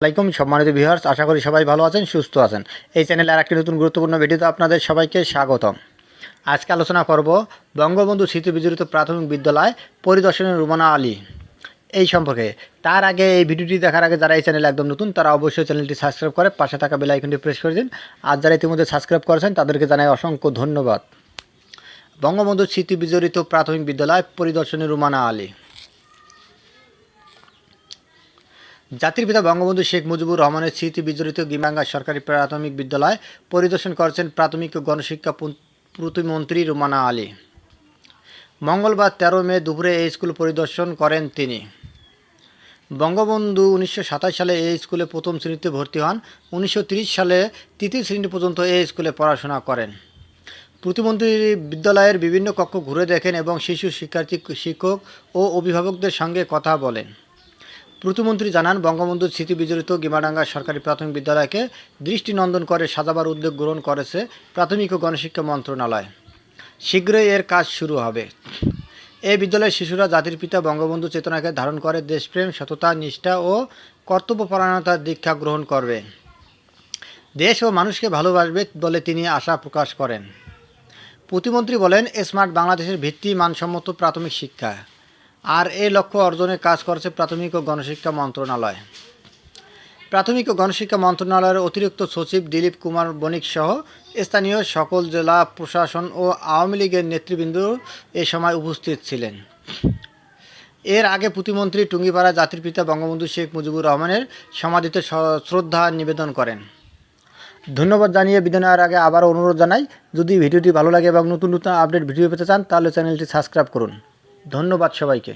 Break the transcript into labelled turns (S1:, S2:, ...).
S1: আসসালামাইকুম সম্মানিত ভিউয়ার্স, আশা করি সবাই ভালো আছেন, সুস্থ আছেন। এই চ্যানেলে আরেকটি নতুন গুরুত্বপূর্ণ ভিডিওতে আপনাদের সবাইকে স্বাগতম। আজকে আলোচনা করব বঙ্গবন্ধু স্মৃতি বিজড়িত প্রাথমিক বিদ্যালয় পরিদর্শনে রুমানা আলী এই সম্পর্কে। তার আগে এই ভিডিওটি দেখার আগে যারা এই চ্যানেলে একদম নতুন তারা অবশ্যই চ্যানেলটি সাবস্ক্রাইব করে পাশে থাকা বেল আইকনটি প্রেস করে দিন। আর যারা ইতিমধ্যে সাবস্ক্রাইব করেছেন তাদেরকে জানাই অসংখ্য ধন্যবাদ। বঙ্গবন্ধু স্মৃতি বিজড়িত প্রাথমিক বিদ্যালয় পরিদর্শনে রুমানা আলী। জাতির পিতা বঙ্গবন্ধু শেখ মুজিবুর রহমানের স্মৃতি বিজড়িত গিমাঙ্গা সরকারি প্রাথমিক বিদ্যালয় পরিদর্শন করেছেন প্রাথমিক ও গণশিক্ষা প্রতিমন্ত্রী রুমানা আলী। মঙ্গলবার 13 মে দুপুরে এই স্কুল পরিদর্শন করেন তিনি। বঙ্গবন্ধু 1927 সালে এই স্কুলে প্রথম শ্রেণীতে ভর্তি হন। 1930 সালে তৃতীয় শ্রেণী পর্যন্ত এই স্কুলে পড়াশোনা করেন। প্রতিমন্ত্রী বিদ্যালয়ের বিভিন্ন কক্ষ ঘুরে দেখেন এবং শিশু, শিক্ষার্থী, শিক্ষক ও অভিভাবকদের সঙ্গে কথা বলেন। প্রতিমন্ত্রী জানান, বঙ্গবন্ধুর স্মৃতি বিজড়িত গিমাডাঙ্গা সরকারি প্রাথমিক বিদ্যালয়কে দৃষ্টিনন্দন করে সাজাবার উদ্যোগ গ্রহণ করেছে প্রাথমিক ও গণশিক্ষা মন্ত্রণালয়। শীঘ্রই এর কাজ শুরু হবে। এই বিদ্যালয়ের শিশুরা জাতির পিতা বঙ্গবন্ধু চেতনাকে ধারণ করে দেশপ্রেম, সততা, নিষ্ঠা ও কর্তব্যপরায়ণতার দীক্ষা গ্রহণ করবে। দেশ ও মানুষকে ভালোবাসবে বলে তিনি আশা প্রকাশ করেন। প্রতিমন্ত্রী বলেন, স্মার্ট বাংলাদেশের ভিত্তি মানসম্মত প্রাথমিক শিক্ষা, আর এই লক্ষ্য অর্জনে কাজ করছে প্রাথমিক ও গণশিক্ষা মন্ত্রণালয়। প্রাথমিক ও গণশিক্ষা মন্ত্রণালয়ের অতিরিক্ত সচিব দিলীপ কুমার বণিক সহ স্থানীয় সকল জেলা প্রশাসন ও আওয়ামী লীগের নেতৃবৃন্দ এ সময় উপস্থিত ছিলেন। এর আগে প্রতিমন্ত্রী টুঙ্গিপাড়া জাতির পিতা বঙ্গবন্ধু শেখ মুজিবুর রহমানের সমাধিতে শ্রদ্ধা নিবেদন করেন। ধন্যবাদ জানিয়ে বিদায় নেওয়ার আগে আবারও অনুরোধ জানাই, যদি ভিডিওটি ভালো লাগে এবং নতুন নতুন আপডেট ভিডিও পেতে চান তাহলে চ্যানেলটি সাবস্ক্রাইব করুন। ধন্যবাদ সবাইকে।